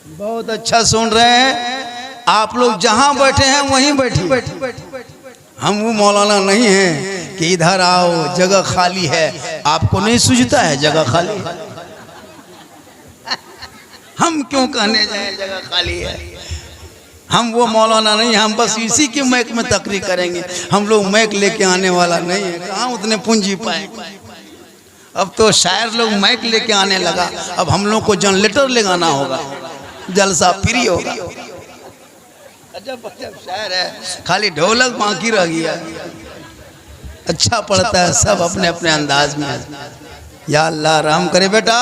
बहुत अच्छा सुन रहे हैं आप लोग। जहां बैठे हैं वहीं बैठिए। हम वो मौलाना नहीं हैं कि इधर आओ जगह खाली है। आपको नहीं सूझता है जगह खाली है? हम क्यों कहने जाए जगह खाली है? हम वो मौलाना नहीं, हम बस इसी के मैक में तकरीर करेंगे। हम लोग मैक लेके आने वाला नहीं है। कहाँ उतने पूंजी पाएंगे? अब तो शायर लोग मैक लेके आने लगा। अब हम लोग को जनरेटर लगाना होगा, जलसा फ्री होगा। अजब अजब शायर है, खाली ढोलक बाकी रह गया। अच्छा पढ़ता है सब अपने अपने अंदाज में। या अल्लाह रहम करे बेटा।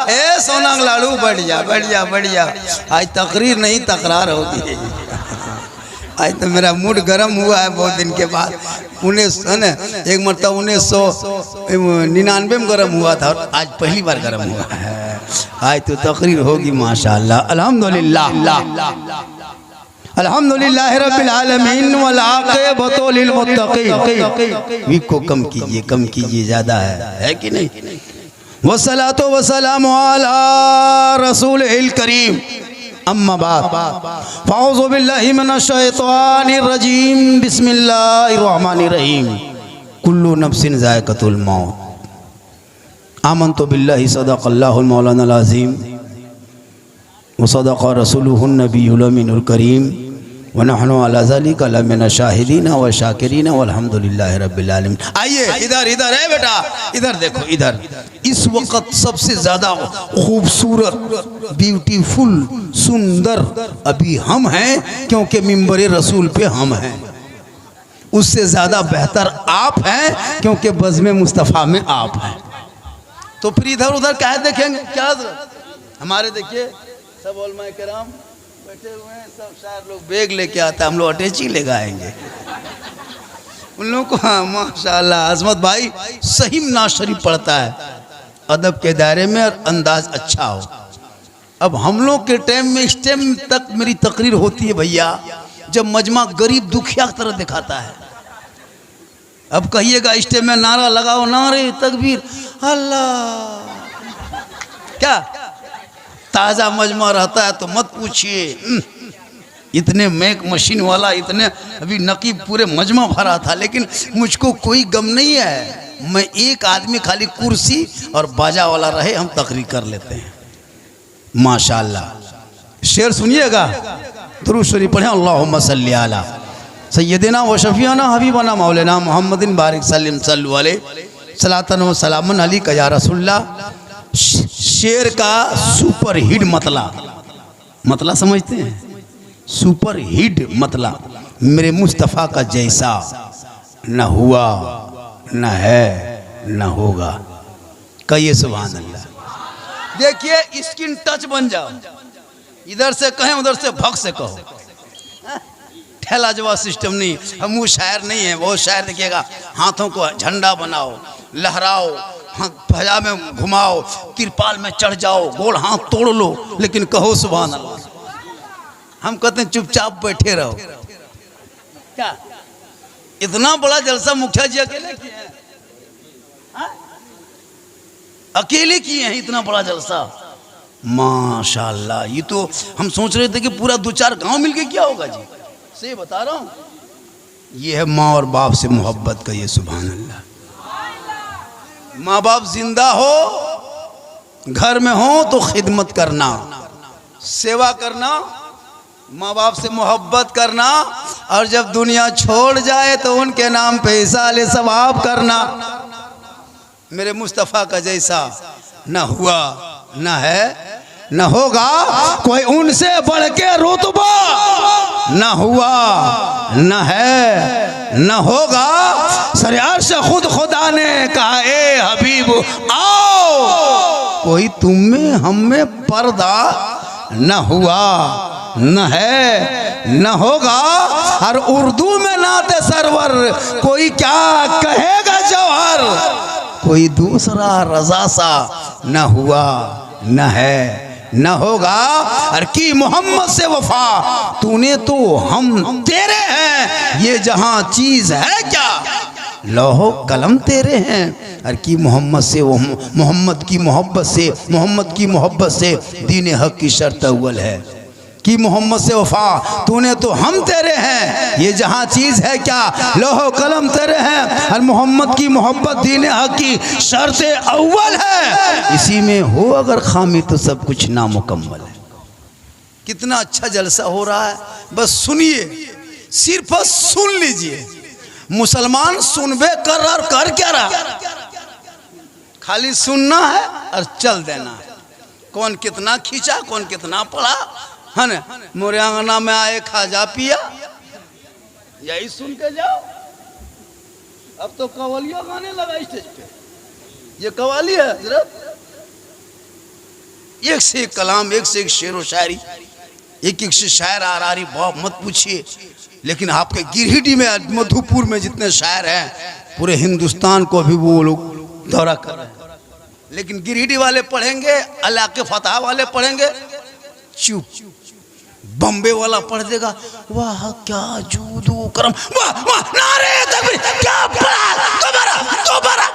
ए सोना लाड़ू बैठ जा बैठ जा बैठ जा। आज तकरीर नहीं तकरार होगी। आज तो मेरा मूड गर्म हुआ है बहुत दिन के बाद। 19 एक मरतब 1999 में गर्म हुआ था और आज पहली बार गर्म हुआ है। आज तो तकरीर होगी माशाअल्लाह। अल्हम्दुलिल्लाह अल्हम्दुलिल्लाह रब्बिल आलमीन वल आक़िबतु लिल मुत्तक़ीन। वीक को कम कीजिए ज़्यादा है कि नहीं? वस्सलातु वस्सलामु अला रसूलिल करीम। अम्मा बाद फ़अऊज़ु बिल्लाहि मिनश शैतानिर रजीम। बिस्मिल्लाहिर रहमानिर रहीम। कुल्लु नफ्सिन ज़ाइक़तुल मौत। आमन्तु बिल्लाहि सदक़ल्लाहुल मौलानाल अज़ीम व सदक़ रसूलुहुन नबियुल अमीनुल करीम व नहनु अला ज़ालिका लमिन शाहिदीन व शाकिरीन वल्हम्दुलिल्लाहि रब्बिल आलमीन। आइए इधर इधर है बेटा, इधर देखो इधर। इस वक्त सबसे ज़्यादा खूबसूरत ब्यूटीफुल सुंदर अभी हम हैं, क्योंकि मिंबर रसूल पे हम हैं। उससे ज़्यादा बेहतर आप हैं, क्योंकि बज़्म मुस्तफ़ा में आप हैं। तो फिर इधर उधर क्या देखेंगे? क्या हमारे देखिए सब उलमा किराम बैठे हुए हैं, सब शायर लोग बैग लेके आता है, हम लोग अटैची ले गाएंगे उन लोगों को। हाँ माशाल्लाह अज़मत भाई सही नाज़ शरीफ पढ़ता है, अदब के दायरे में और अंदाज अच्छा हो। अब हम लोग के टाइम में इस टाइम तक मेरी तकरीर होती है भैया जब मजमा गरीब दुखिया की तरह दिखाता है। अब कहिएगा इस टाइम में नारा लगाओ, नारे तकबीर अल्लाह, क्या ताज़ा मजमा रहता है तो मत पूछिए। इतने मैक मशीन वाला, इतने अभी नकीब पूरे मजमा भरा था, लेकिन मुझको कोई गम नहीं है। मैं एक आदमी खाली कुर्सी और बाजा वाला रहे, हम तकरीर कर लेते हैं माशाअल्लाह। शेर सुनिएगा, दुरूद शरीफ पढ़ें। अल्लाहुम्मा सल्ली अला सय्यदिना व शफीना हबीबना मौलाना मुहम्मदिन बारिक सल्लिम सल्लु अलैहि सलातन व सलामन अली का या रसूलल्लाह। शेर का सुपर हिट मतला समझते हैं? सुपर हिट मतला मेरे मुस्तफ़ा का जैसा न हुआ न है न होगा। कहिए सुभान अल्लाह। देखिए स्किन टच बन जाओ, इधर से कहें उधर से भग से कहो। ठेला जवाब सिस्टम नहीं। हम वो शायर नहीं है। बहुत शायर देखिएगा हाथों को झंडा बनाओ, लहराओ, भजा में घुमाओ, तिरपाल में चढ़ जाओ, गोल हाथ तोड़ लो, लेकिन कहो सुभान अल्लाह। हम कहते हैं चुपचाप बैठे रहो। क्या इतना बड़ा जलसा मुखिया जी अकेले किए हैं? अकेले किए हैं इतना बड़ा जलसा माशाल्लाह। ये तो हम सोच रहे थे कि पूरा 2-4 गांव मिलके क्या होगा जी। सही बता रहा हूँ, ये है माँ और बाप से मोहब्बत का। ये सुभान अल्लाह। माँ बाप जिंदा हो, घर में हो तो खिदमत करना, सेवा करना, माँ बाप से मोहब्बत करना, और जब दुनिया छोड़ जाए तो उनके नाम पे इसाले सवाब करना। मेरे मुस्तफ़ा का जैसा न हुआ न है न होगा, कोई उनसे बढ़ के रुतबा न हुआ न है न होगा। सरे अर्श खुद खुदा ने कहा ए हबीब आओ, कोई तुम में हम में पर्दा न हुआ न है न होगा। और उर्दू में नाते सरवर कोई क्या कहेगा जौहर, कोई दूसरा रजा सा न हुआ न है न होगा। और की मोहम्मद से वफा तूने तो हम तेरे हैं, ये जहां चीज है क्या लौहो कलम तेरे हैं। और की मोहम्मद से वो मोहम्मद की मोहब्बत से, मोहम्मद की मोहब्बत से दीन हक की शर्त अव्वल है। कि मोहम्मद से वफा तूने तो हम तेरे हैं, ये जहाँ चीज़ है क्या लोहो कलम तेरे हैं। और मोहम्मद की मोहब्बत दीन हक की शर्त अव्वल है। इसी में हो अगर खामी तो सब कुछ नामुकम्मल है। कितना अच्छा जलसा हो रहा है, बस सुनिए, सिर्फ सुन लीजिए। मुसलमान सुनबे कर और कर क्या रहा, खाली सुनना है और चल देना है। कौन कितना खींचा, कौन कितना पढ़ा, है ना। मोरे आंगना में आए खाजा पिया, यही सुन के जाओ। अब तो कव्वालियां गाने लगा स्टेज पे, ये कव्वाली है हजरत। एक से एक कलाम, एक से एक शेर व शायरी, एक एक से शायर आ रही, बहुत मत पूछिए। लेकिन आपके गिरिडीह में, मधुपुर में जितने शायर हैं, पूरे हिंदुस्तान को अभी वो लोग दौरा कर रहे हैं। लेकिन गिरिडीह वाले पढ़ेंगे, इलाके फतह वाले पढ़ेंगे चुप, बम्बे वाला पढ़ देगा वाह क्या जूदू करम, वाह वाह नारे तकबीर, क्या पढ़ा, दोबारा दोबारा।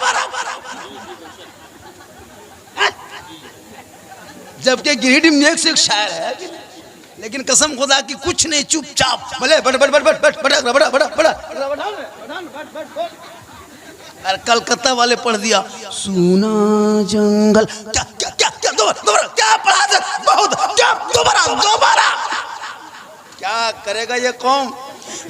जबकि गिरिडीह में एक से एक शायर है, लेकिन कसम खुदा की कुछ नहीं, चुपचाप भले बड़ बड़ बड़ बड़ बड़ बड़ा बड़ा बड़ा बड़ा। और कलकत्ता वाले पढ़ दिया सुना जंगल, क्या क्या क्या क्या, दोबारा क्या पढ़ा दे, बहुत क्या, दोबारा दोबारा। क्या करेगा ये कौम,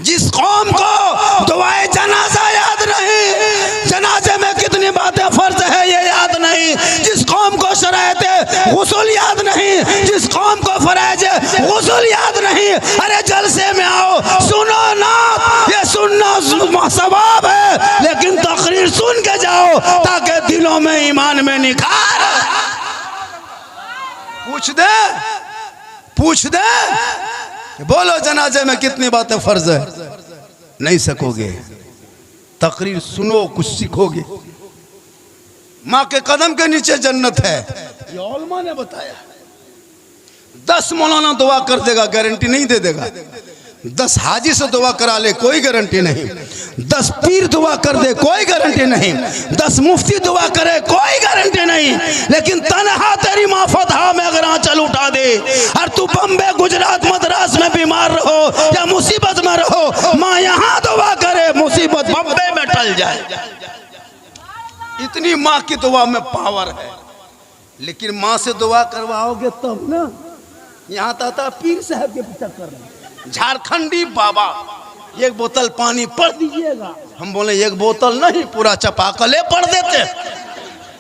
जिस कौम को दुआए जनाजा याद नहीं, जनाजे में कितनी बातें फर्ज है ये याद नहीं, जिस कौम को शरायते गुस्ल याद नहीं, जिस कौम को फराइज गुस्ल याद नहीं। अरे जलसे में आओ, सुनो ना, ये सुनना सवाब है, लेकिन तकरीर सुन के जाओ ताकि दिलों में ईमान में निखार। पूछ दे बोलो जनाजे में कितनी बातें फर्ज है, नहीं सकोगे। तकरीर सुनो, कुछ सीखोगे। माँ के कदम के नीचे जन्नत है, ये उलमा ने बताया। 10 मौलाना दुआ कर देगा, गारंटी नहीं दे देगा। 10 हाजी से दुआ करा ले, कोई गारंटी नहीं। 10 पीर दुआ कर दे, कोई गारंटी नहीं। 10 मुफ्ती दुआ करे, कोई गारंटी नहीं। लेकिन तनहा तेरी माँ फतहा में अगर आंचल उठा दे और तू बम्बे गुजरात मद्रास में बीमार रहो या मुसीबत में रहो, माँ यहाँ दुआ करे, मुसीबत बम्बे में टल जाए। इतनी माँ की दुआ में पावर है। लेकिन माँ से दुआ करवाओगे तब ना। यहाँ ताता पीर साहब के पीछा कर रहे, झारखंडी बाबा, एक बोतल पानी पढ़ दीजिएगा। हम बोले एक बोतल नहीं, पूरा चपाकले पढ़ देते।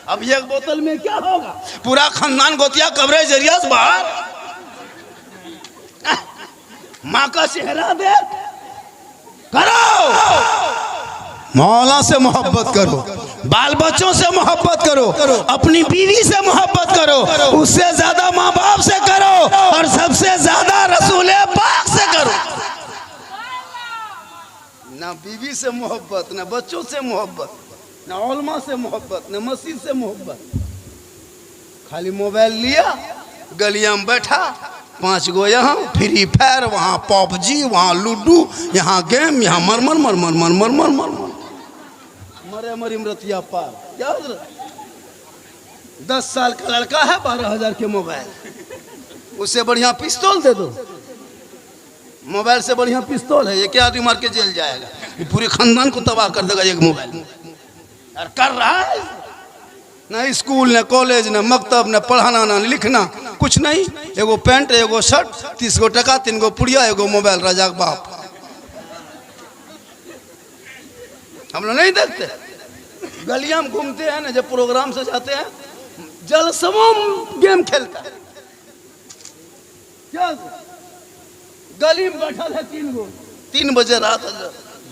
अब एक बोतल में क्या होगा, पूरा खानदान गोतिया कवरेज एरिया से बाहर। माँ का चेहरा देख करो, मौला से मोहब्बत करो, बाल बच्चों से मोहब्बत करो, अपनी बीवी से मोहब्बत करो, उससे ज्यादा माँ बाप से करो, और सबसे ज्यादा रसूल पाक से करो। ना बीवी से मोहब्बत, ना बच्चों से मोहब्बत, ना उलमा से मोहब्बत, ना मस्जिद से मोहब्बत। खाली मोबाइल लिया, गलिया में बैठा, 5 गो यहाँ फ्री फायर, वहाँ पबजी, वहाँ लूडो, यहाँ गेम, यहाँ मरमर मरमर मरमर मरमर मरे मरी मरतिया पार। क्या 10 साल का लड़का है, 12,000 के मोबाइल, उससे बढ़िया पिस्तौल दे दो। मोबाइल से बढ़िया पिस्तौल है, ये क्या आदमी मार के जेल जाएगा, ये पूरे खानदान को तबाह कर देगा एक मोबाइल। और कर रहा है ना, स्कूल न कॉलेज न मकतब न पढ़ाना न लिखना, कुछ नहीं। एगो पैंट, एगो शर्ट, 30 गो टका, 3 गो पुड़िया, एगो मोबाइल, राजा बाप। हम लोग नहीं देखते, गलियां में घूमते हैं ना, जब प्रोग्राम से जाते हैं, जलसमों गेम खेलता है। क्या गली में बैठा है 3 गो, 3 बजे रात,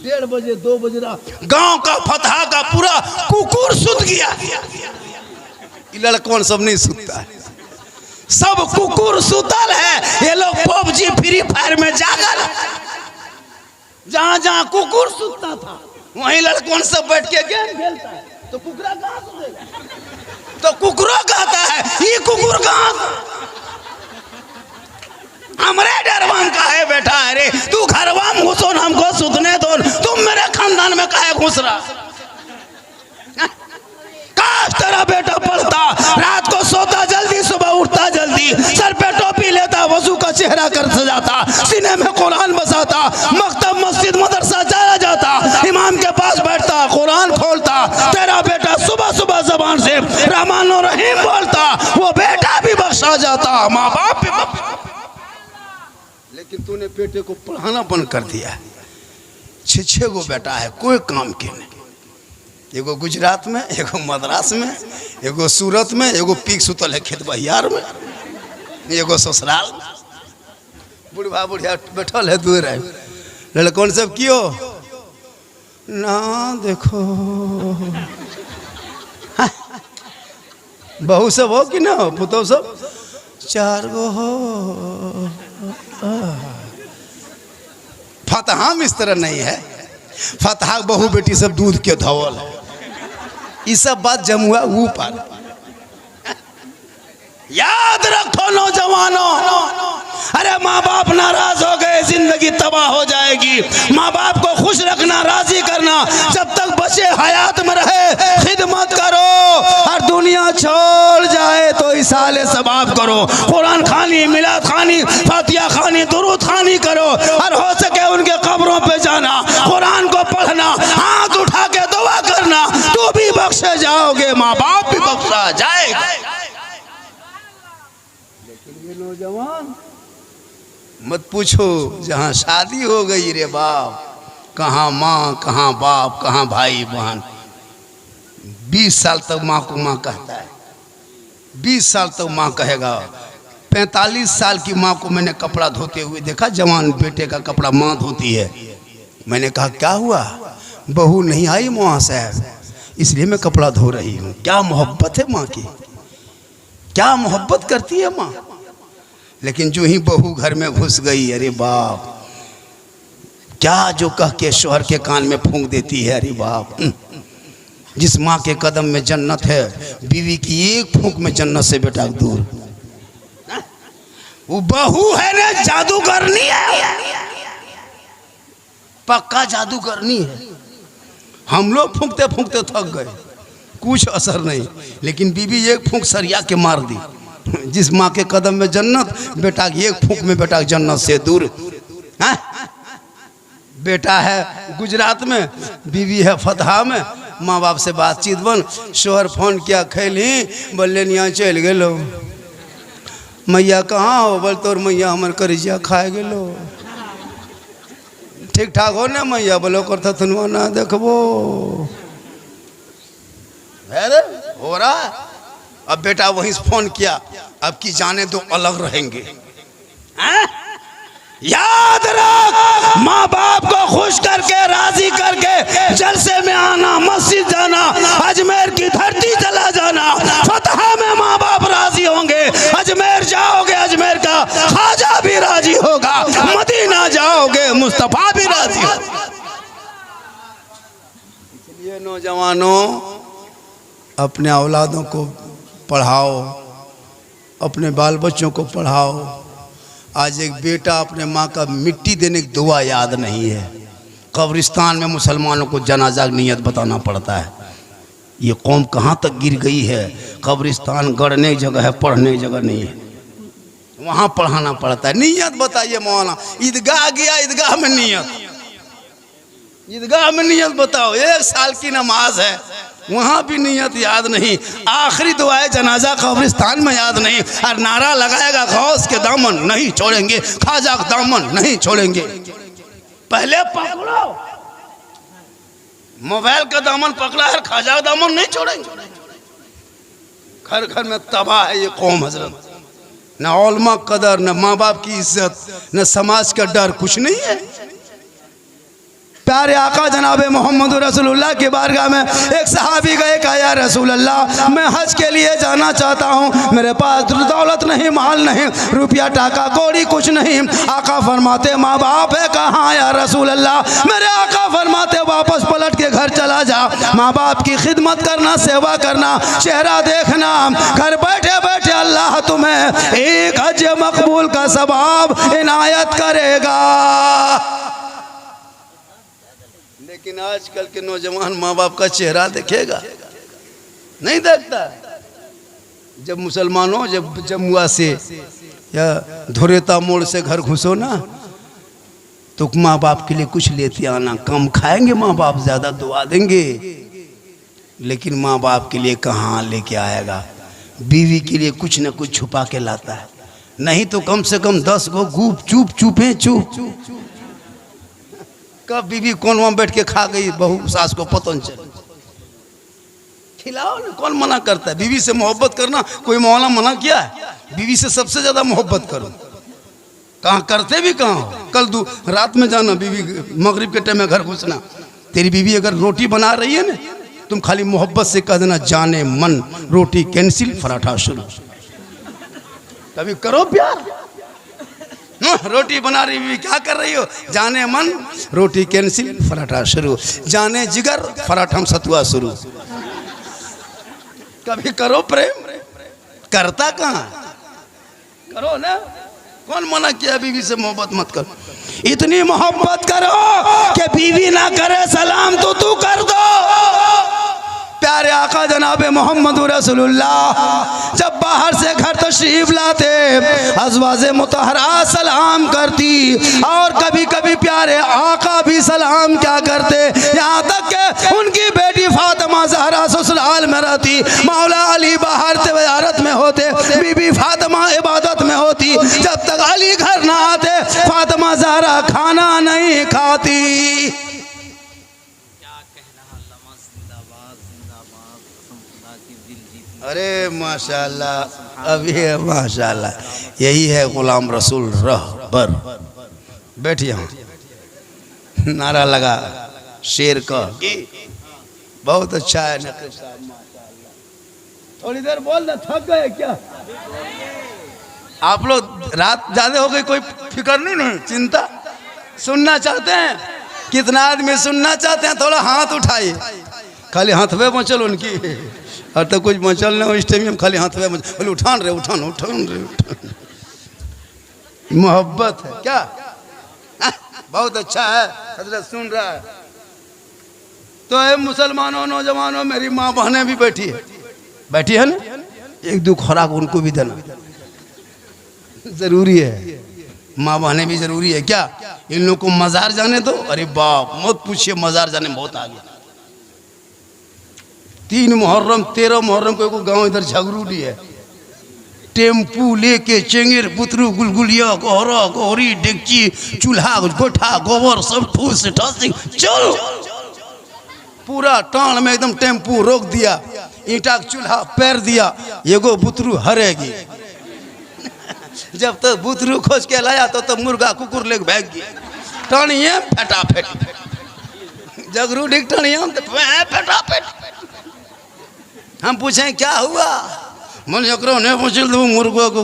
1:30 बजे, 2 बजे रात, गांव का फतहा का पूरा कुकुर सुत गया। ये लड़कौन सब नहीं सुतता है, सब कुकुर सुतल है। ये लोग पबजी फ्री फायर में जागल। जहां जहां कुकुर सुतता था वहीं लड़कौन सब बैठ के गेम खेलता है। तो कुकरा कहां सुतेगा, तो कुकरो कहता है ये कुकुर कहां, हमरे डरवाम का है बेटा। अरे तू घरवाम घुसो, हमको सुतने दो, तुम मेरे खानदान में काहे घुस रहा। मेरा बेटा पढ़ता, रात को सोता जल्दी, सुबह उठता जल्दी, सर पे टोपी लेता, वजू का चेहरा कर सजाता, सीने में कुरान बसाता, मकतब मस्जिद मदरसा चला जाता, इमाम के पास बैठता, कुरान खोलता। तेरा बेटा सुबह सुबह जबान से रहमान और रहीम बोलता, वो बेटा भी बख्शा जाता, माँ बाप भी लेकिन तूने बेटे को पढ़ाना बंद कर दिया। 6 गो बेटा है, कोई काम के नहीं। एगो गुजरात में, एगो मद्रास में, एगो सूरत में, एगो पीक सुतल है खेत बहियार में, एगो ससुराल में। बुढ़वा बुढ़िया बैठल है दूर है। लड़कों सब कियो ना देखो, हाँ। बहू सब हो कि ना हो, पुतो सब 4 गो हो। फतहा में इस तरह नहीं है। फतहा बहू बेटी सब दूध के धवल है। ये सब बात जमुआ ऊपर। याद रखो नौजवानों, अरे माँ बाप नाराज हो गए जिंदगी तबाह हो जाएगी। माँ बाप को खुश रखना, राजी करना, जब तक बचे हयात में रहे खिदमत करो, और दुनिया छोड़ जाए तो इसाले सबाब करो। कुरान खानी, मिलाद खानी, फातिहा खानी, दुरूद खानी करो, और हो सके उनके कब्रों पे जाना, कुरान को पढ़ना, हाथ उठा के दुआ करना, तो भी बख्शे जाओगे, माँ बाप भी बख्शा जाएगा। लेकिन ये नौजवान मत पूछो, जहाँ शादी हो गई रे बाप, कहाँ माँ, कहाँ बाप, कहाँ भाई बहन। 20 साल तक माँ को माँ कहता है, 20 साल तक माँ कहेगा। 45 साल की माँ को मैंने कपड़ा धोते हुए देखा, जवान बेटे का कपड़ा माँ धोती है। मैंने कहा क्या हुआ? बहू नहीं आई माँ साहब, इसलिए मैं कपड़ा धो रही हूँ। क्या मोहब्बत है माँ की, क्या मोहब्बत करती है माँ। लेकिन जो ही बहू घर में घुस गई, अरे बाप, क्या जो कह के शोहर के कान में फूंक देती है। अरे बाप, जिस माँ के कदम में जन्नत है, बीवी की एक फूंक में जन्नत से बेटा दूर। वो बहू है ना, जादू करनी है, पक्का जादू करनी है। हम लोग फूंकते फूंकते थक गए, कुछ असर नहीं, लेकिन बीवी एक फूंक सरिया के मार दी। जिस माँ के कदम में जन्नत, बेटा की एक फूंक में बेटा जन्नत से दूर। हाँ? बेटा है गुजरात में, बीवी है फतहा में। माँ बाप से बातचीत बन, शोहर फोन किया, खैली, बोले यहाँ चल गेलो। मैया कहाँ हो? बोल तोर मैया हमार करिजिया खाए गेलो। ठीक ठाक हो ना मैया? बोलो करता तुनवा ना देखबो। अरे हो रहा। अब बेटा वहीं से फोन किया, अब की जाने दो अलग रहेंगे। याद रख, माँ बाप को खुश करके, राजी करके जलसे में आना, मस्जिद जाना, अजमेर की धरती चला जाना। फतहा में माँ बाप राजी होंगे, अजमेर जाओगे अजमेर का ख्वाजा भी राजी होगा, मदीना जाओगे मुस्तफा भी राजी होगा। इसलिए नौजवानों, अपने औलादों को पढ़ाओ, अपने बाल बच्चों को पढ़ाओ। आज एक बेटा अपने माँ का मिट्टी देने की दुआ याद नहीं है। कब्रिस्तान में मुसलमानों को जनाजा की नियत बताना पड़ता है। ये कौम कहाँ तक गिर गई है। कब्रिस्तान गड़ने की जगह है, पढ़ने की जगह नहीं है, वहाँ पढ़ाना पड़ता है। नियत बताइए मौलाना, ईदगाह गया, ईदगाह में नियत, ईदगाह में नियत बताओ। 1 साल की नमाज है, वहाँ भी नियत याद नहीं। आखिरी दुआए जनाजा कब्रिस्तान में याद नहीं। और नारा लगाएगा, गौस के दामन नहीं छोड़ेंगे, ख्वाजा का दामन नहीं छोड़ेंगे। पहले पकड़ो, मोबाइल का दामन पकड़ा है, ख्वाजा का दामन नहीं छोड़ेंगे। घर घर में तबाह है ये कौम हजरत। न उलमा कदर, न माँ बाप की इज्जत, न समाज का डर, कुछ नहीं है। प्यारे आका जनाब मोहम्मद रसूलुल्लाह की बारगाह में एक सहाबी गए, कहा या रसूल अल्लाह, मैं हज के लिए जाना चाहता हूँ, मेरे पास दौलत नहीं, माल नहीं, रुपया टाका कौड़ी कुछ नहीं। आका फरमाते माँ बाप है कहाँ या रसूल अल्लाह? मेरे आका फरमाते वापस पलट के घर चला जा, माँ बाप की खिदमत करना, सेवा करना, चेहरा देखना, घर बैठे बैठे अल्लाह तुम्हें एक हज मकबूल का सवाब इनायत करेगा। लेकिन आजकल के नौजवान माँ बाप का चेहरा देखेगा, नहीं देखता। जब मुसलमानों जब जमुआ से या धुरेता मोड़ से घर घुसो ना, तो माँ बाप के लिए कुछ लेते आना। कम खाएंगे माँ बाप, ज़्यादा दुआ देंगे, लेकिन माँ बाप के लिए कहाँ लेके आएगा। बीवी के लिए कुछ न कुछ छुपा के लाता है, नहीं तो कम से कम 10 गो गुप चुप चुपे चुप। कब बीवी कौन वहाँ बैठ के खा गई, बहू सास को पता नहीं चले। खिलाओ ना, कौन मना करता है। बीवी से मोहब्बत करना कोई मौला मना किया है? बीवी से सबसे ज्यादा मोहब्बत करो। कहाँ करते भी कहाँ हो। कल रात में जाना, बीवी मगरिब के टाइम में घर घुसना। तेरी बीवी अगर रोटी बना रही है ना, तुम खाली मोहब्बत से कह देना, जाने मन रोटी कैंसिल पराठा शुरू। कभी करो प्यार। रोटी बना रही बीवी, क्या कर रही हो? जाने मन रोटी कैंसिल पराठा शुरू, जाने जिगर पराठा सतुआ शुरू। कभी करो प्रेम। करता कहाँ, करो ना। कौन मना किया बीवी से मोहब्बत मत करो। इतनी मोहब्बत करो कि बीवी ना करे सलाम तो तू कर दो। प्यारे आका जनाब मोहम्मद रसूलुल्लाह जब बाहर से घर तशरीफ लाते, अज़वाजे मुतहरा सलाम करती, और कभी कभी प्यारे आका भी सलाम क्या करते। यहाँ तक कि उनकी बेटी फातिमा ज़हरा ससुराल में रहती, मौला अली बाहर तिजारत में होते, बीबी फातिमा इबादत में होती। जब तक अली घर ना आते, फातिमा ज़हरा खाना नहीं खाती। अरे माशाल्लाह, अभी है माशाल्लाह। यही है गुलाम रसूल रहबर। बैठिए, हम नारा लगा शेर का, बहुत अच्छा है नकीब साहब माशाल्लाह। थोड़ी देर बोल ना, थक गए क्या आप लोग? रात ज्यादा हो गई, कोई फिक्र नहीं चिंता। सुनना चाहते हैं? कितना आदमी सुनना चाहते हैं? थोड़ा हाथ उठाइए। खाली हाथ में मचल उनकी, और तो कुछ मचल नहीं हो। इस टाइम में खाली हाथ में बोले उठान रहे, उठान उठान रहे। मोहब्बत है क्या? बहुत अच्छा है। हजरत सुन रहा है तो है। मुसलमानों, नौजवानों, मेरी माँ बहनें भी बैठी है ना, एक दो खुराक उनको भी देना जरूरी है। माँ बहनें भी जरूरी है क्या? इन लोगों को मजार जाने दो। अरे बाप मत पूछिए, मजार जाने बहुत आगे। 3 मुहर्रम 13 मुहर्रम को गांव इधर झगरूडी है, टेम्पू लेके चेंगेर पुतरू गुलगुलिया गोहरा गोहरी डेगची चूल्हा गोठा गोबर सब ठूस चल। पूरा टाण में एकदम टेम्पू रोक दिया, ईंटा चूल्हा पैर दिया, एगो बुतरू हरेगी। जब तक बुतरू खोज के लाया तो मुर्गा कुकुर लेके भाग गया। टाणिए फटाफट जगरूडी टाणिया फटाफट। हम पूछें क्या हुआ, मन एकरो ने पूछल दो मुर्गो को।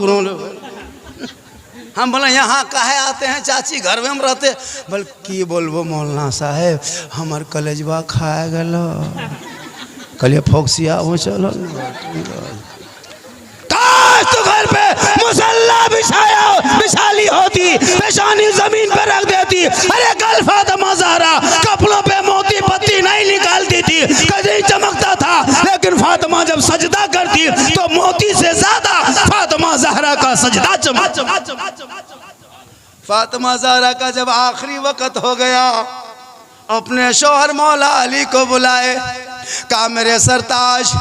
हम बोले यहाँ काहे आते हैं चाची, घर में हम रहते। बोल की बोलबो मौलाना साहेब, हमार कलेजवा खाए गलो। कलिए फोक्सिया वो चलो तो घर पे मुसल्ला बिछाली होती, पेशानी जमीन पे रख देती। अरे कल फातिमा ज़हरा कपड़ों पे मोती पत्ती नहीं निकालती थी, कहीं चमकता था। लेकिन फातिमा जब सजदा करती तो मोती से ज्यादा फातिमा ज़हरा का सजदा चमक। फातिमा ज़हरा का जब आखिरी वक्त हो गया, अपने शौहर मौला अली को बुलाए, कहा मेरे सरताज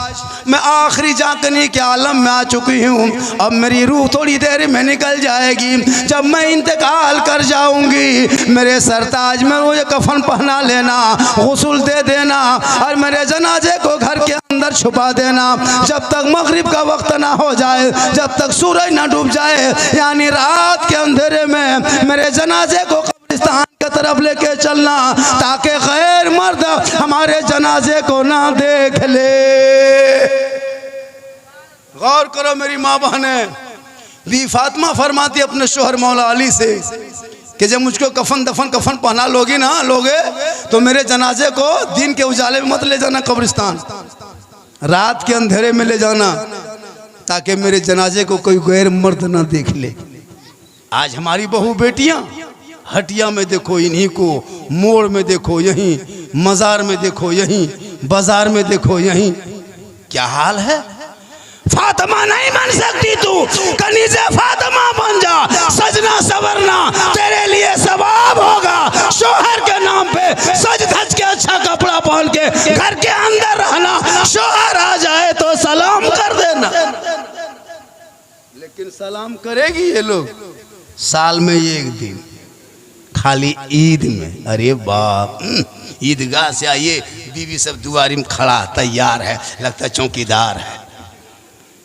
मैं आखिरी जाकनी के आलम में आ चुकी हूँ, अब मेरी रूह थोड़ी देर में निकल जाएगी। जब मैं इंतकाल कर जाऊंगी, मेरे सरताज में मुझे कफन पहना लेना, गुस्ल दे देना, और मेरे जनाजे को घर के अंदर छुपा देना। जब तक मगरिब का वक्त ना हो जाए, जब तक सूरज ना डूब जाए, यानी रात के अंधेरे में मेरे जनाजे को कब्रिस्तान की तरफ लेके चलना, ताकि गैर मर्द हमारे जनाजे को ना देख ले। गौर करो मेरी माँ बहने, भी फातिमा फरमाती अपने शोहर मौला अली से कि जब मुझको कफन पहना लोगी ना लोगे, तो मेरे जनाजे को दिन के उजाले में मत ले जाना कब्रिस्तान, रात के अंधेरे में ले जाना, ताकि मेरे जनाजे को कोई गैर मर्द ना देख ले। आज हमारी बहू बेटियां हटिया में देखो इन्हीं को, मोड़ में देखो यहीं, मज़ार में देखो यहीं, बाजार में देखो यहीं, क्या हाल है? फातिमा नहीं बन सकती तू, कनीज़े फातिमा बन जा। सजना सवरना तेरे लिए सवाब होगा। शोहर के नाम पे सज धज के अच्छा कपड़ा पहन के घर के अंदर रहना। शोहर आ जाए तो सलाम कर देना। लेकिन सलाम करेगी ये लोग साल में एक दिन, खाली ईद में। अरे बाप, ईदगाह से आइए, बीवी सब दुआरी में खड़ा तैयार है, लगता है चौकीदार है।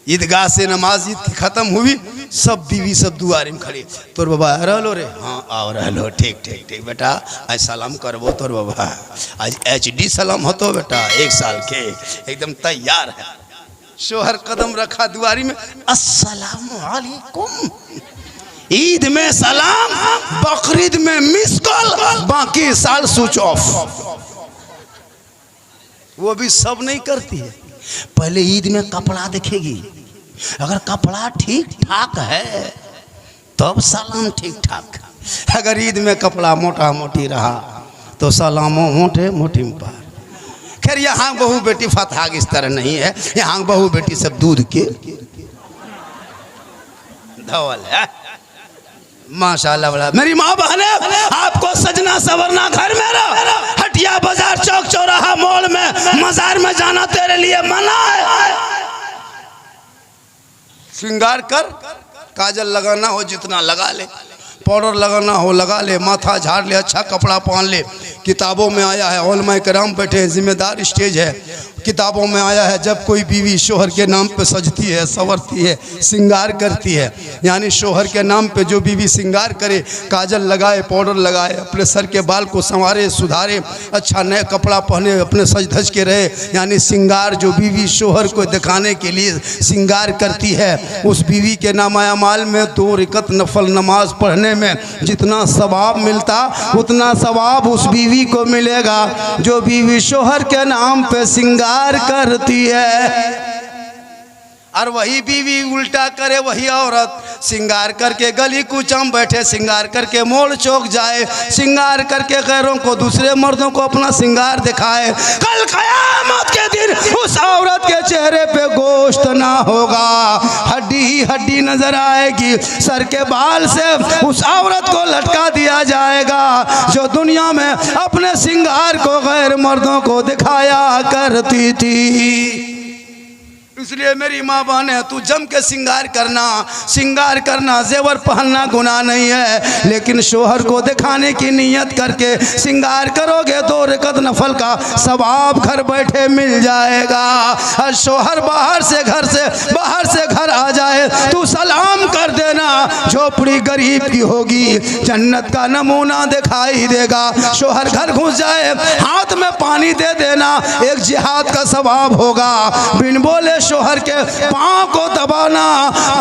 ईदगाह से नमाज ईद की खत्म हुई, सब बीवी सब दुआरी में खड़ी। तोर बाबा रहलो रे? हाँ आओ रहलो। ठीक ठीक ठीक बेटा, आज सलाम करबो तोर बाबा, आज HD सलाम होतो बेटा, 1 साल के, एकदम तैयार है। शोहर कदम रखा दुआरी में, अस्सलामु अलैकुम। ईद में सलाम, बकरीद में मिस कॉल, बाकी साल स्विच ऑफ। वो भी सब नहीं करती है। पहले ईद में कपड़ा देखेगी, अगर कपड़ा ठीक ठाक है तब सलाम ठीक ठाक। अगर ईद में कपड़ा मोटा मोटी रहा तो सलामो मोटे मोटी पर। खैर यहाँ बहू बेटी फतहाग इस तरह नहीं है, यहाँ बहू बेटी सब दूध के धवल है। माशाल्लाह बड़ा। मेरी माँ बहने, आपको सजना सवरना घर में रहो, हटिया बाजार चौक चौराहा मॉल में मजार में जाना तेरे लिए मना है। श्रृंगार कर, काजल लगाना हो जितना लगा ले, पाउडर लगाना हो लगा ले, माथा झाड़ ले, अच्छा कपड़ा पहन ले। किताबों में आया है, उलमा कराम बैठे हैं, जिम्मेदार स्टेज है। किताबों में आया है जब कोई बीवी शोहर के नाम पे सजती है, संवरती है, श्रृंगार करती है, यानी शोहर के नाम पे जो बीवी श्रृंगार करे, काजल लगाए, पाउडर लगाए, अपने सर के बाल को संवारे सुधारे, अच्छा नया कपड़ा पहने, अपने सज धज के रहे, यानी श्रृंगार जो बीवी शोहर को दिखाने के लिए श्रृंगार करती है, उस बीवी के नामाया माल में 2 रकअत नफल नमाज पढ़ने में जितना सवाब मिलता उतना सवाब उस बीवी को मिलेगा जो बीवी शोहर के नाम पे श्रृंगार करती है। और वही बीवी उल्टा करे, वही औरत श्रृंगार करके गली कूचम बैठे, श्रृंगार करके मोड़ चौक जाए, श्रृंगार करके गैरों को, दूसरे मर्दों को अपना श्रृंगार दिखाए। कल क़यामत के दिन उस औरत के चेहरे पे गोश्त ना होगा, हड्डी ही हड्डी नजर आएगी। सर के बाल से उस औरत को लटका दिया जाएगा जो दुनिया में अपने श्रृंगार को गैर मर्दों को दिखाया करती थी। इसलिए मेरी माँ बहने, तू जम के श्रृंगार करना, जेवर पहनना गुनाह नहीं है, लेकिन शोहर को दिखाने की नियत करके श्रृंगार करोगे 2 रकअत नफल का सवाब घर बैठे मिल जाएगा। और शोहर बाहर से घर आ जाए, तू सलाम कर देना। झोपड़ी गरीब की होगी, जन्नत का नमूना दिखाई देगा। शोहर घर घुस जाए, हाथ में पानी दे देना, एक जिहाद का सवाब होगा। बिन बोले शोहर के पाँव को दबाना,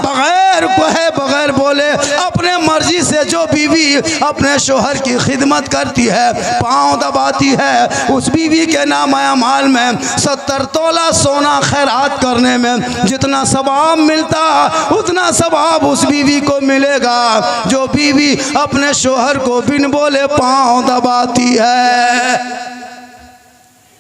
बगैर बोले अपने मर्जी से जो बीवी अपने शोहर की खिदमत करती है, पाँव दबाती है, उस बीवी के नामाया माल में 70 तोला सोना खैरात करने में जितना सवाब मिलता उतना सवाब उस बीवी को मिलेगा जो बीवी अपने शोहर को बिन बोले पाँव दबाती है।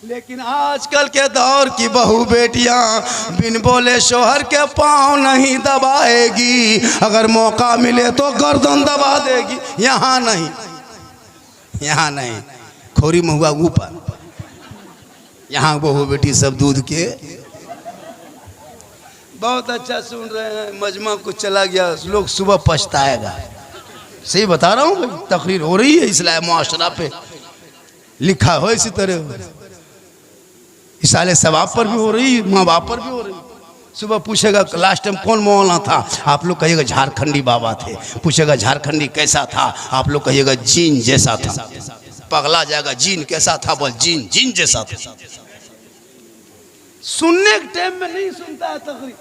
लेकिन आजकल के दौर की बहू बेटियां बिन बोले शोहर के पाँव नहीं दबाएगी, अगर मौका मिले तो गर्दन दबा देगी। यहाँ नहीं, खोरी महुआ ऊपर। यहाँ बहू बेटी सब दूध के। बहुत अच्छा सुन रहे हैं, मजमा कुछ चला गया, लोग सुबह पछताएगा। सही बता रहा हूँ भाई, तकरीर हो रही है इस्लाम मुआशरा पे, लिखा हो इसी तरह। इसाले सवाब पर भी हो रही, माँ बाप पर भी हो रही। सुबह पूछेगा लास्ट टाइम कौन मौलाना था, आप लोग कहिएगा झारखंडी बाबा थे। पूछेगा झारखंडी कैसा था, आप लोग कहिएगा जीन जैसा था। पगला जाएगा, जीन कैसा था, बोल जीन जैसा था। सुनने के टाइम में नहीं सुनता है तकरीर,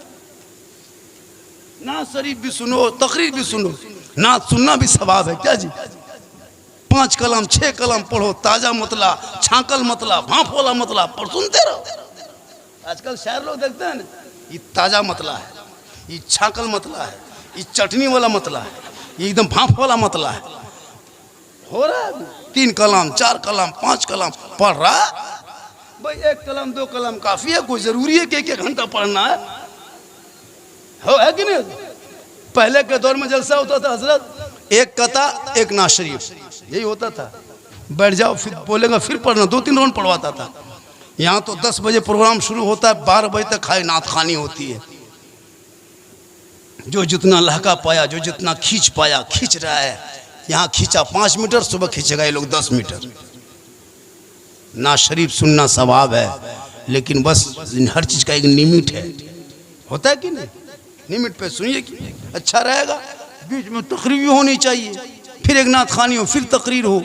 ना शरीफ भी सुनो, तकरीर भी सुनो, ना सुनना भी सवाब है। क्या जी, 5 कलम 6 कलम पढ़ो, ताजा मतला, छाकल मतला, भाप वाला मतला पर सुनते रहो। आजकल शायर लोग देखते हैं ना, ये ताजा मतला है, ये छाकल मतला है, ये चटनी वाला मतला है, ये एकदम भाप वाला मतला है। हो रहा है 3 कलम 4 कलम 5 कलम पढ़ रहा, भाई 1 कलम 2 कलम काफी है, कोई जरूरी है कि 1 घंटा पढ़ना है कि नहीं? पहले के दौर में जलसा होता था हजरत, 1 कता 1 नाज शरीफ, यही होता था। बैठ जाओ, फिर बोलेगा, फिर पढ़ना, 2-3 राउंड पढ़वाता था। यहाँ तो 10 बजे प्रोग्राम शुरू होता है, 12 बजे तक खाली नात खानी होती है। जो जितना लहका पाया, जो जितना खींच पाया खींच रहा है। यहाँ खींचा 5 मीटर, सुबह खींचेगा ये लोग 10 मीटर। ना शरीफ सुनना सवाब है, लेकिन बस हर चीज़ का एक लिमिट है, होता है कि नहीं? लिमिट पे सुनिए कि अच्छा रहेगा। बीच में तकरीर भी होनी चाहिए, फिर एक नात खानी हो, फिर तकरीर हो।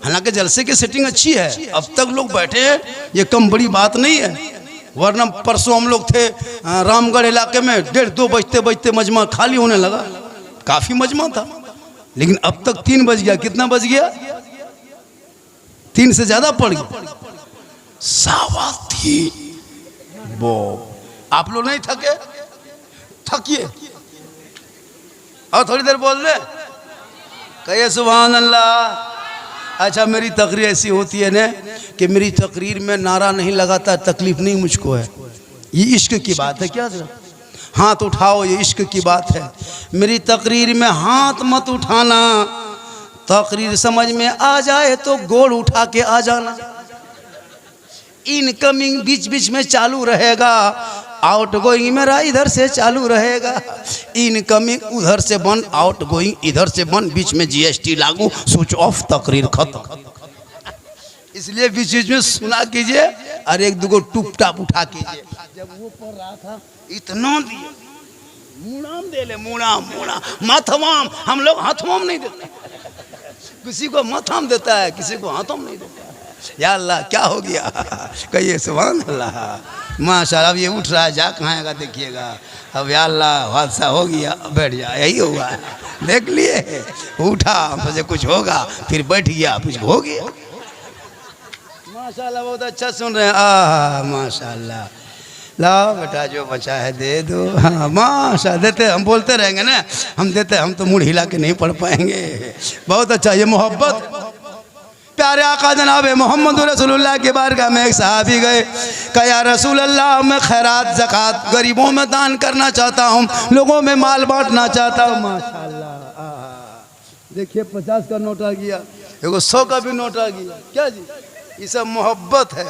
हालांकि जलसे की सेटिंग अच्छी है, अब तक लोग बैठे हैं, ये कम बड़ी बात नहीं है। वरना परसों हम लोग थे रामगढ़ इलाके में, 1:30-2 बजते बजते मजमा खाली होने लगा। काफ़ी मजमा था, लेकिन अब तक 3 बज गया। कितना बज गया? 3 से ज़्यादा पड़ गया, 3:15। वो आप लोग नहीं थके? थकिए और थोड़ी देर बोल दे, कहिए सुभान अल्लाह। अच्छा, मेरी तकरीर ऐसी होती है ना कि मेरी तकरीर में नारा नहीं लगाता, तकलीफ नहीं मुझको है। ये इश्क की बात है क्या? जरा हाथ उठाओ, ये इश्क की बात है। मेरी तकरीर में हाथ मत उठाना, तकरीर समझ में आ जाए तो गोड़ उठा के आ जाना। इनकमिंग बीच बीच में चालू रहेगा, आउट गोइंग मेरा इधर से चालू रहेगा। इनकमिंग उधर से बंद, आउट गोइंग इधर से बंद, बीच में जीएसटी लागू, स्विच ऑफ, तकरीर खत्म। इसलिए बीच बीच में सुना कीजिए और 1-2 टूप टाप उठा कीजिए। जब वो पढ़ रहा था, इतना दिए मुड़ाम दे ले, मुड़ाम माथवाम। हम लोग हाथवाम नहीं देते, किसी को माथाम देता है, किसी को हाथवाम नहीं देता है। या अल्लाह, क्या हो गया? कहिए सुभान अल्लाह। माशाअल्लाह, अब ये उठ रहा है, जा कहाँ देखिएगा। अब या अल्लाह, हादसा हो गया, बैठ जा, यही हुआ। देख लिए, उठा, हम सोचे कुछ होगा, फिर बैठ गया, कुछ हो गया। माशाअल्लाह, बहुत अच्छा सुन रहे हैं। माशाअल्लाह, लाओ बेटा, जो बचा है दे दो। हाँ माशा, देते, हम बोलते रहेंगे ना, हम देते, हम तो मुड़ हिला के नहीं पढ़ पाएंगे। बहुत अच्छा, ये मोहब्बत। प्यारे आका जनाब मोहम्मद रसूलुल्लाह के बारगाह में एक सहाबी गए, कहा या रसूल अल्लाह, मैं खैरात ज़कात गरीबों में दान करना चाहता हूँ, लोगों में माल बांटना चाहता हूँ। माशाअल्लाह, देखिए 50 का नोट आ गया, एगो 100 का भी नोट आ गया। क्या जी, ये सब मोहब्बत है।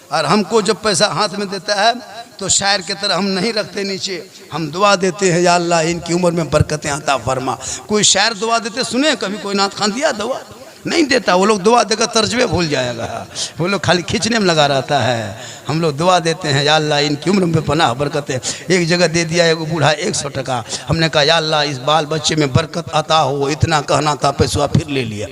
और हमको जब पैसा हाथ में देता है तो शायर की तरह हम नहीं रखते नीचे, हम दुआ देते हैं, या अल्लाह इनकी उम्र में बरकतें अता फरमा। कोई शायर दुआ देते सुने कभी? कोई नात खान दिया दुआ? नहीं देता। वो लोग दुआ देकर तर्जबे भूल जाएगा, वो लोग खाली खींचने में लगा रहता है। हम लोग दुआ देते हैं, या अल्लाह इनकी उम्र में पनाह बरकतें। एक जगह दे दिया एक बूढ़ा 100 टका, हमने कहा या अल्लाह इस बाल बच्चे में बरकत अता हो। इतना कहना था, पैसा फिर ले लिया।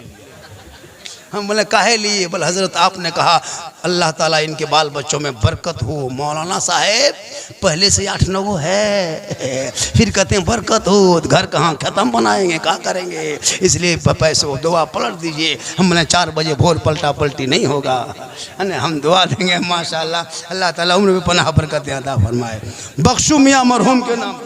हम बोले काहे लिए? बोले हजरत आपने कहा अल्लाह ताला इनके बाल बच्चों में बरकत हो। मौलाना साहेब पहले से 8-9 है, फिर कहते हैं बरकत हो, घर कहाँ खत्म बनाएंगे, क्या करेंगे? इसलिए पैसों दुआ पलट दीजिए। हम बोले 4 बजे भोर पलटा पलटी नहीं होगा, हम दुआ देंगे। माशाअल्लाह, अल्लाह ताला उम्र में पनाह बरकत अता फरमाए। बख्शू मियाँ मरहूम के नाम,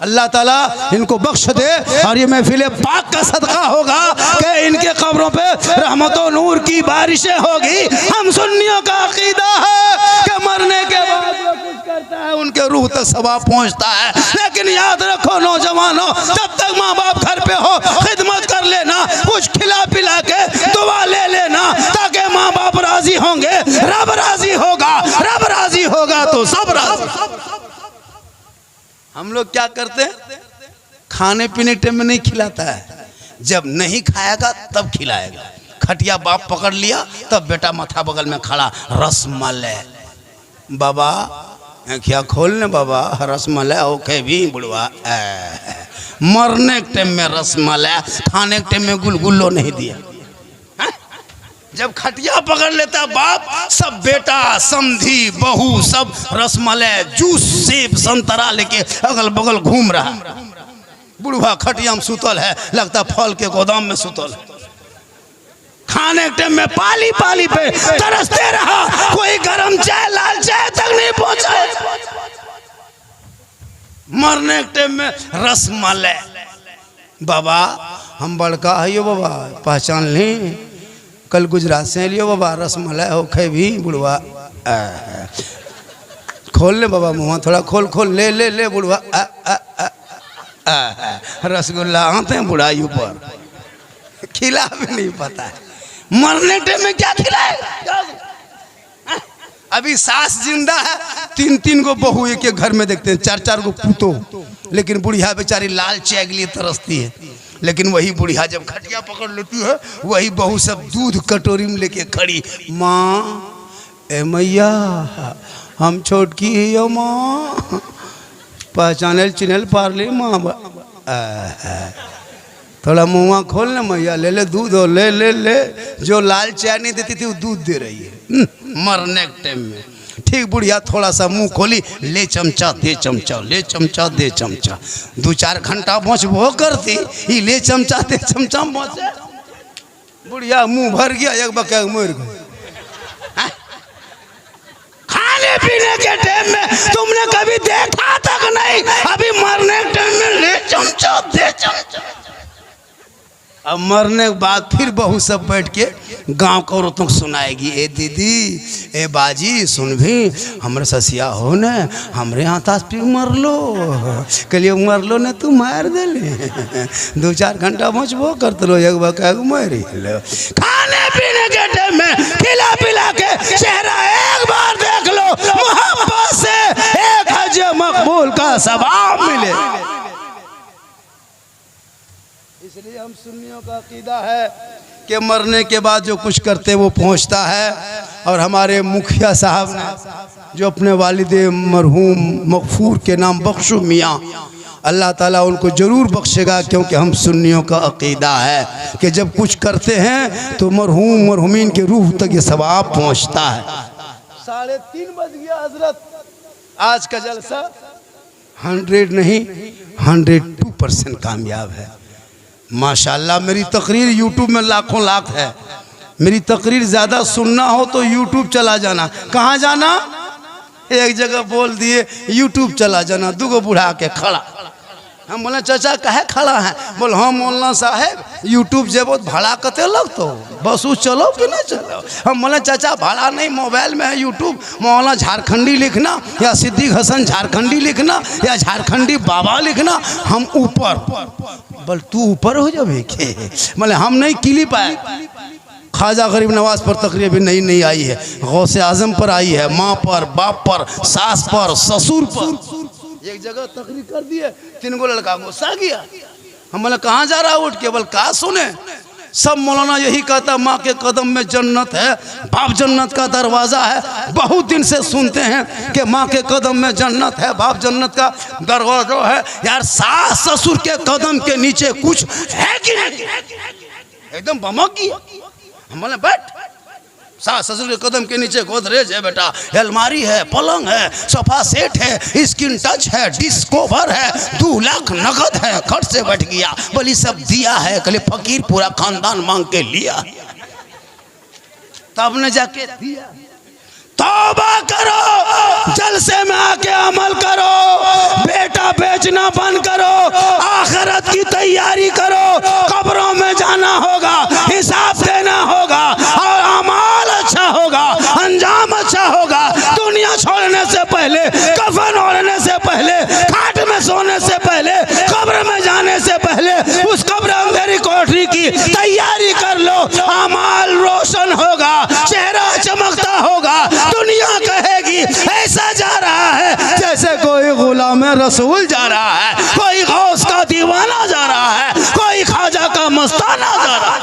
अल्लाह ताला इनको बख्श दे। और ये महफिल पाक का सदका होगा कि इनके कब्रों पे रहमतों नूर की बारिशें होगी। हम सुन्नियों का अकीदा है कि मरने के बाद जो कुछ करता है उनके रूह तक सवाब पहुंचता है। लेकिन याद रखो नौजवानों, जब तक माँ बाप घर पे हो खिदमत कर लेना, कुछ खिला पिला के दुआ ले लेना, ताकि माँ बाप राजी होंगे, रब राजी होगा, रब राजी होगा तो सब राजी। हम लोग क्या करते हैं? खाने पीने टाइम में नहीं खिलाता है, जब नहीं खाएगा तब खिलाएगा। खटिया बाप पकड़ लिया, तब बेटा माथा बगल में खड़ा, रसमलाई बाबा, क्या खोलने बाबा, रसमलाई ओके भी बुढ़वा। मरने के टाइम में रसमलाई, खाने के टाइम में गुलगुल्लो नहीं दिया। जब खटिया पकड़ लेता बाप, सब बेटा समधी बहू सब रसमलाई जूस सेब संतरा लेके अगल बगल घूम रहा। बुढ़वा खटिया में सुतल है, लगता फल के गोदाम में सुतल है। खाने के टाइम में पाली पाली पे तरसते रहा, कोई गरम चाय लाल चाय तक नहीं पहुंचा। मरने के टाइम में रसमलाई बाबा, हम बड़का है यो बाबा, पहचान ली, कल गुजरात से लियो बाबा, रसमलाई हो खे भी बुढ़वा। खोल ले बाबा मुँह थोड़ा खोल खोल ले ले ले बुढ़वा रसगुल्ला आते हैं बुढ़ाई ऊपर खिला भी नहीं पता है मरने टाइम में क्या खिलाएगा। अभी सास जिंदा है, 3-3 को बहू एक एक घर में देखते हैं, 4-4 को पूतो, लेकिन बुढ़िया बेचारी लाल चाय के लिए तरसती है। लेकिन वही बुढ़िया जब खटिया पकड़ लेती है वही बहू सब दूध कटोरी में लेके खड़ी, माँ ए मैया हम छोटकी है माँ पहचानल चिन्हल पार ले माँ। थोड़ा मुँह खोल ना मैया, ले ले दूध और ले ले ले। जो लाल चाय नहीं देती थी वो दूध दे रही है मरने के टाइम में। ठीक बुढ़िया थोड़ा सा मुंह खोली, ले चमचा दे चमचा, ले चमचा दे चमचा। 2-4 घंटा पहुँच वो करती ही ले चमचा दे चमचा पहुँचे। बुढ़िया मुंह भर गया, एक बके मर गई। खाने पीने के टाइम में तुमने कभी देखा तक नहीं, अभी मरने के टाइम में ले चमचा दे चमचा। अब मरने के बाद फिर बहू सब बैठ के गांव के औरतों को सुनाएगी, ए दीदी ए बाजी सुन भी हमरे ससिया हो न हमरे यहाँ तास पी मर लो, कलिए मर लो न तू मार दे ले। 2-4 घंटा पहुँचबो करते लो, एक बका मर लो। खाने पीने के टाइम में खिला पिला के चेहरा एक बार देख लो, मोहब्बत से एक हज मकबूल का सवाब मिले। इसलिए हम सुन्नियों का अकीदा है कि मरने के बाद जो कुछ करते वो पहुंचता है। और हमारे मुखिया साहब ने जो अपने वालिदे मरहूम मगफूर के नाम बख्शू मियाँ, अल्लाह ताला उनको ज़रूर बख्शेगा, क्योंकि हम सुन्नियों का अकीदा है कि जब कुछ करते हैं तो मरहूम मरहूमीन के रूह तक ये सवाब पहुँचता है। 3:30 बज गया हजरत। आज का जलसा 100 नहीं 102% कामयाब है माशाल्लाह। मेरी तकरीर यूट्यूब में लाखों लाख है। मेरी तकरीर ज़्यादा सुनना हो तो यूट्यूब चला जाना। कहाँ जाना? एक जगह बोल दिए यूट्यूब चला जाना। 2 बुढ़ा के खड़ा, हम बोले चाचा कहे खड़ा है? बोल हाँ मौलाना साहेब यूट्यूब जेबो भाड़ा कते लगतो, बस उस चलो कि नहीं चलो? हम बोले चाचा भाड़ा नहीं, मोबाइल में है यूट्यूब, मौलाना झारखंडी लिखना या सिद्दीक हसन झारखंडी लिखना या झारखंडी बाबा लिखना, हम ऊपर। बोल तू ऊपर हो जाए के? बोले हम नहीं क्लिप आए। ख्वाजा गरीब नवाज पर तकरीर भी नहीं आई है, गौसे आजम पर आई है, माँ पर, बाप पर, सास पर, ससुर पर। एक जगह तकरीर कर दिए, 3 गो लड़का गुस्सा गया। हम बोले कहाँ जा रहा उठ के? बोल कहा सुने सब मौलाना यही कहता माँ के कदम में जन्नत है, बाप जन्नत का दरवाज़ा है। बहुत दिन से सुनते हैं कि माँ के कदम में जन्नत है, बाप जन्नत का दरवाजा है। यार सास ससुर के कदम के नीचे कुछ है कि नहीं? एकदम बमक गया। हम बोले बैठ, सास ससुर के कदम के नीचे गोदरेज है बेटा, अलमारी है, पलंग है, सोफा सेट है, स्क्रीन टच है, डिश कवर है, 2 लाख नगद है। खट से बैठ गया। बोली सब दिया है, कल फकीर पूरा खानदान मांग के लिया, तब ने जाके दिया। तौबा करो, जलसे में आके अमल करो, बेटा बेचना बंद करो, आखिरत की तैयारी करो। कब्रों में जाना होगा, हिसाब देना होगा, और अमाल अच्छा होगा, अंजाम अच्छा होगा। दुनिया छोड़ने से पहले, कफन ओढ़ने से पहले, खाट में सोने से पहले, कब्र में जाने से पहले उस कब्र अंधेरी कोठरी की तैयारी कर लो। अमाल रोशन होगा, चेहरा चमकता होगा, दुनिया कहेगी ऐसा जा रहा है जैसे कोई गुलाम रसूल जा रहा है, कोई गौस का दीवाना जा रहा है, कोई ख्वाजा का मस्ताना जा रहा है।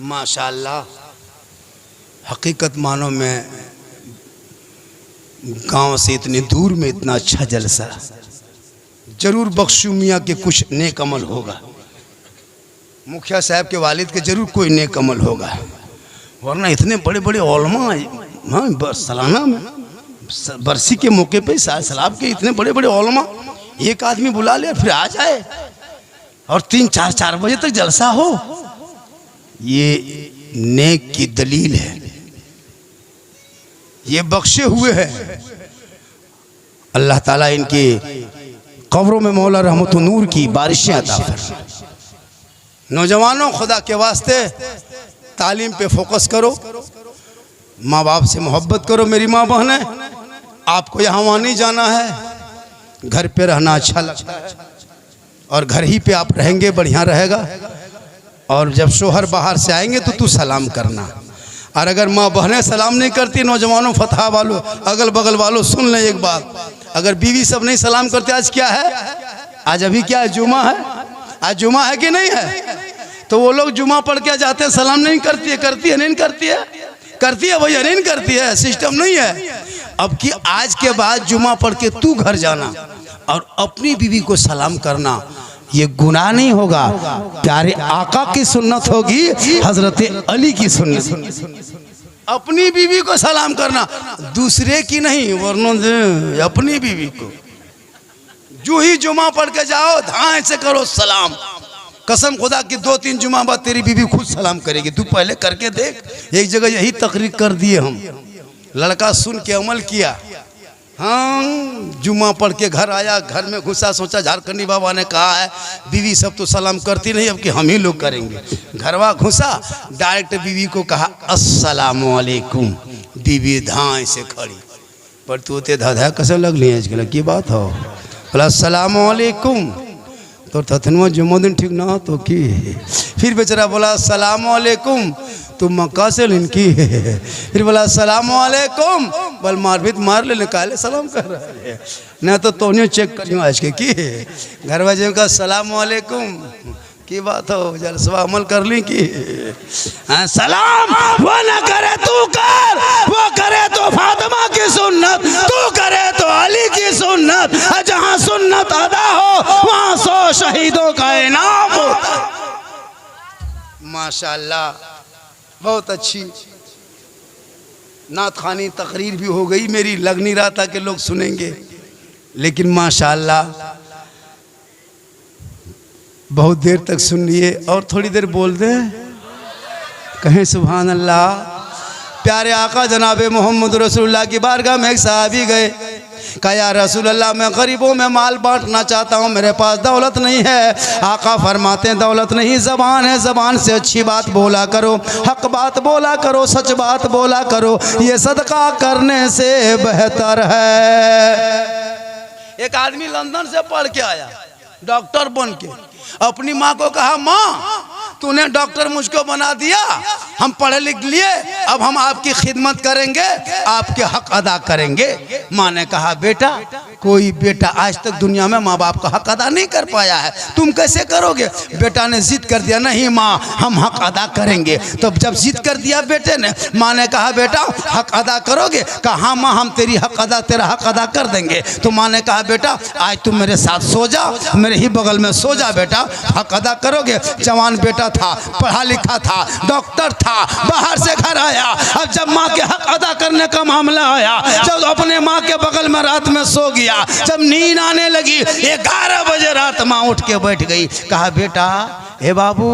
माशाल्लाह हकीकत मानो में गांव से इतनी दूर में इतना अच्छा जलसा, जरूर बख्शू मियाँ के कुछ नेक अमल होगा, मुखिया साहब के वालिद के जरूर कोई नेक अमल होगा, वरना इतने बड़े बड़े उलमा हाँ सालाना में बरसी के मौके पे सलाब के इतने बड़े बड़े उलमा एक आदमी बुला ले फिर आ जाए और 3-4 बजे तक जलसा हो, ये नेक की दलील है, ये बख्शे हुए हैं। अल्लाह ताला इनके कब्रों में मौला रहमत नूर की बारिशें अता फरमाए। नौजवानों खुदा के वास्ते तालीम पे फोकस करो, माँ बाप से मोहब्बत करो मेरी माँ बहनें। आपको यहाँ वहाँ नहीं जाना है, घर पे रहना अच्छा लगता है और घर ही पे आप रहेंगे बढ़िया रहेगा। और जब शोहर बाहर से आएंगे तो तू सलाम करना। और अगर माँ बहनें सलाम नहीं करती, नौजवानों फतहा वालों अगल बगल वालों सुन लें एक बात, अगर बीवी सब नहीं सलाम करते, आज क्या है, आज अभी क्या है, जुमा है, आज जुमा है कि नहीं है, तो वो लोग जुमा पढ़ के जाते हैं, सलाम नहीं करती है, करती है नहीं करती है, करती है भैया नहीं करती है, सिस्टम नहीं है। अब कि आज के बाद जुमा पढ़ के तू घर जाना और अपनी बीवी को सलाम करना, ये गुनाह नहीं होगा, प्यारे आका की सुन्नत होगी, हजरत अली की सुन्नत। अपनी बीवी को सलाम करना, दूसरे की नहीं, वरना अपनी बीवी को जो ही जुमा पढ़ के जाओ धाए से करो सलाम। कसम खुदा की 2-3 जुमा बाद तेरी बीवी खुद सलाम करेगी, तू पहले करके देख। एक जगह यही तकरीर कर दिए हम, लड़का सुन के अमल किया, हाँ जुमा पढ़ के घर आया, घर में घुसा, सोचा झारखंडी बाबा ने कहा है बीवी सब तो सलाम करती नहीं, अब कि हम ही लोग करेंगे। घरवा घुसा, डायरेक्ट बीवी को कहा अस्सलामु अलैकुम। बीवी धाए से खड़ी, पर तू ते धाधा कैसे लगली है, की बात हो, बोला अस्सलामु अलैकुम। तो थथनुआ जुम्मोदिन ठीक ना तो की, फिर बेचारा बोला अस्सलामु अलैकुम, तुम मक्का से लिनकी, फिर बोला अस्सलामु अलैकुम, बल मार भी मार ले, निकाले सलाम कर रहा है ना, तो तोनियो चेक करियो आज के की घर वाजे का अस्सलामु अलैकुम की बात हो, जलसवा अमल कर ली की सलाम वो ना करे तू कर, वो करे तो फातिमा की सुन्नत, तू करे तो अली की सुन्नत, जहाँ सुन्नत अदा हो वहाँ 100 शहीदों का इनाम होता। माशाअल्लाह, बहुत अच्छी नात खानी तकरीर भी हो गई मेरी, लग नहीं रहा था कि लोग सुनेंगे, लेकिन माशाअल्लाह बहुत देर तक सुन लिए। और थोड़ी देर बोल दे, कहें सुभान अल्लाह। प्यारे आका जनाब मोहम्मद रसूलुल्लाह की बारगाह में एक सहाबी गए, कहा या रसूल अल्लाह मैं गरीबों में माल बांटना चाहता हूँ, मेरे पास दौलत नहीं है। आका फरमाते हैं दौलत नहीं ज़बान है, ज़बान से अच्छी बात बोला करो, हक बात बोला करो, सच बात बोला करो, ये सदका करने से बेहतर है। एक आदमी लंदन से पढ़ के आया, डॉक्टर बन के, अपनी माँ को कहा माँ तूने डॉक्टर मुझको बना दिया, हम पढ़े लिख लिए, अब हम आपकी खिदमत करेंगे, आपके हक अदा करेंगे। माँ ने कहा बेटा कोई बेटा आज तक दुनिया में माँ बाप का हक अदा नहीं कर पाया है, तुम कैसे करोगे। बेटा ने जिद कर दिया, नहीं माँ हम हक अदा करेंगे। तो जब जिद कर दिया बेटे ने, माँ ने कहा बेटा हक अदा करोगे, कहा हाँ माँ हम तेरा हक अदा कर देंगे। तो माँ ने कहा बेटा आज तुम मेरे साथ सो जा, मेरे ही बगल में सो जा बेटा, हक अदा करोगे। जवान बेटा था, पढ़ा लिखा था, डॉक्टर था, बाहर से घर आया। अब जब माँ के हक अदा करने का मामला आया, जब अपने माँ के बगल में रात में सो गया, जब नींद आने लगी 11 बजे रात माँ उठ के बैठ गई। कहा बेटा हे बाबू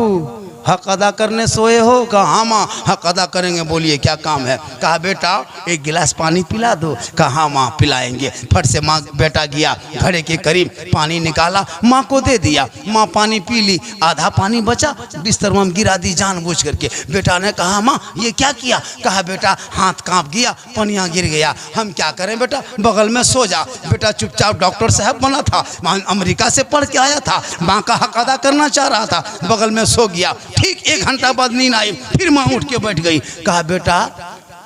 हक अदा करने सोए हो। कहा हाँ माँ हक अदा करेंगे, बोलिए क्या काम है। कहा बेटा एक गिलास पानी पिला दो। कहा हाँ माँ पिलाएंगे। फट से माँ बेटा गया घड़े के करीब, पानी निकाला, माँ को दे दिया। माँ पानी पी ली, आधा पानी बचा, बिस्तर में गिरा दी जानबूझ करके। बेटा ने कहा माँ ये क्या किया। कहा बेटा हाथ कांप गया, पनिया गिर गया, हम क्या करें बेटा, बगल में सो जा। बेटा चुपचाप डॉक्टर साहब बना था, अमेरिका से पढ़ के आया था, माँ का हक अदा करना चाह रहा था, बगल में सो गया। ठीक 1 घंटा बाद नींद आई, फिर माँ उठ के बैठ गई। कहा बेटा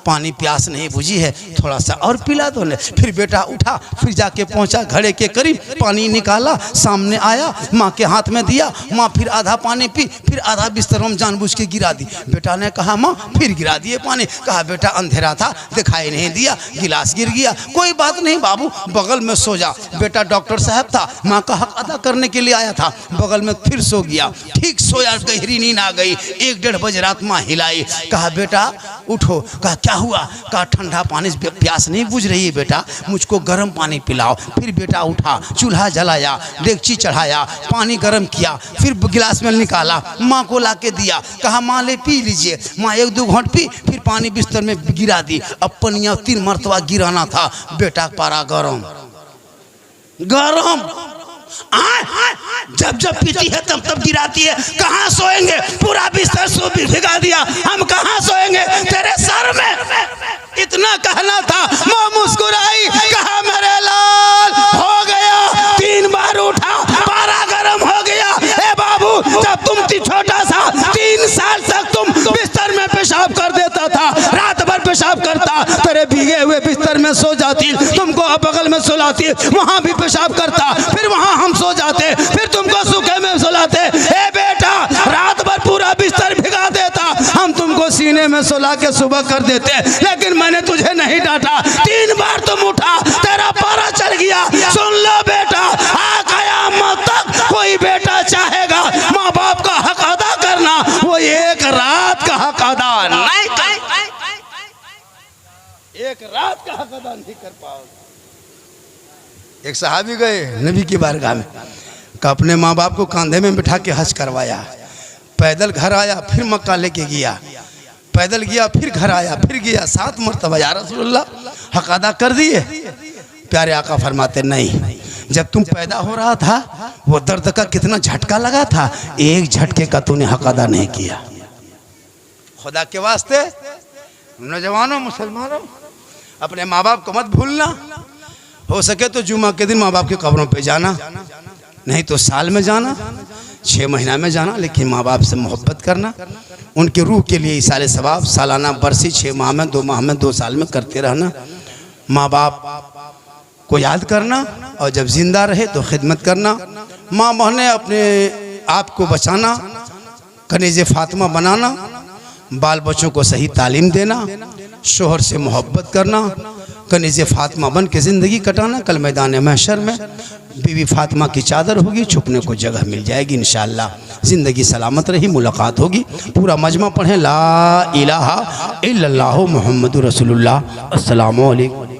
पानी प्यास नहीं बुझी है, थोड़ा सा और पिला दो ले। फिर बेटा उठा, फिर जाके पहुंचा घड़े के करीब, पानी निकाला, सामने आया, माँ के हाथ में दिया। माँ फिर आधा पानी पी, फिर आधा बिस्तर में जानबूझ के गिरा दी। बेटा ने कहा माँ फिर गिरा दिए पानी। कहा बेटा अंधेरा था, दिखाई नहीं दिया, गिलास गिर गया, कोई बात नहीं बाबू बगल में सो जा। बेटा डॉक्टर साहब था, माँ का हक अदा करने के लिए आया था, बगल में फिर सो गया। ठीक सोया, गहरी नींद आ गई। 1-1:30 बजे रात माँ हिलाई। कहा बेटा उठो। कहा क्या हुआ। कहा ठंडा पानी से प्यास नहीं बुझ रही है बेटा, मुझको गर्म पानी पिलाओ। फिर बेटा उठा, चूल्हा जलाया, डेगची चढ़ाया, पानी गर्म किया, फिर गिलास में निकाला, माँ को ला के दिया। कहा माँ ले पी लीजिए। माँ 1-2 घूंट पी, फिर पानी बिस्तर में गिरा दी। अब पनिया 3 मरतबा गिराना था। बेटा पारा गरम गरम, जब जब पीती है तब तब गिराती है। कहाँ सोएंगे, पूरा बिस्तर भिगा दिया, हम कहाँ सोएंगे, तेरे सर में इतना कहना था। माँ मुस्कुराई, कहा मेरे लाल हो गया। 3 बार उठा, पारा गर्म हो गया। ए बाबू, जब तुम छोटा सा 3 साल तक तुम बिस्तर में पेशाब कर देता था, रात भर पेशाब करता, तेरे भीगे हुए बिस्तर में सो जाती, तुमको बगल में सुलाती, वहां भी पेशाब करता, फिर वहां हम सो जाते, फिर तुमको सूखे में सुलाते। ए बेटा, रात भर पूरा बिस्तर भिगा देता, हम तुमको सीने में सुला के सुबह कर देते, लेकिन मैंने तुझे नहीं डांटा। 3 बार तुम उठा, तेरा पारा चढ़ गया। सुन लो बेटा, आ कयामत तक कोई बेटा चाहेगा माँ बाप का हक अदा करना, वो एक रात का हक अदा नहीं कर, एक रात का हक अदा नहीं कर पाओगे। एक सहाबी गए नबी की बारगाह में, का अपने माँ बाप को कंधे में बिठा के हज करवाया, पैदल घर आया, फिर मक्का लेके गया, पैदल गया, फिर घर आया, फिर गया, 7 मरतबा या रसूलुल्लाह हक अदा कर दिए। प्यारे आका फरमाते नहीं, जब तुम पैदा हो रहा था वो दर्द का कितना झटका लगा था, एक झटके का तूने हक अदा नहीं किया। खुदा के वास्ते नौजवानों, मुसलमानों, अपने माँ बाप को मत भूलना। हो सके तो जुमा के दिन माँ बाप के कब्रों पे जाना, नहीं तो साल में जाना, 6 महीना में जाना, लेकिन माँ बाप से मोहब्बत करना, उनके रूह के लिए इसाले सवाब सालाना बरसी 6 माह में, 2 माह में, 2 साल में करते रहना। माँ बाप को याद करना और जब जिंदा रहे तो खिदमत करना। माँ बहने अपने आप को बचाना, कनीज़े फातिमा बनाना, बाल बच्चों को सही तालीम देना, शोहर से मोहब्बत करना, कनीज़े फातिमा बन के ज़िंदगी कटाना। कल मैदान महशर में बीवी फातिमा की चादर होगी, छुपने को जगह मिल जाएगी। इंशाअल्लाह ज़िंदगी सलामत रही, मुलाकात होगी। पूरा मजमा पढ़ें ला इलाहा इल्लल्लाहु मुहम्मदुर रसूलुल्लाह। अस्सलामु अलैकुम।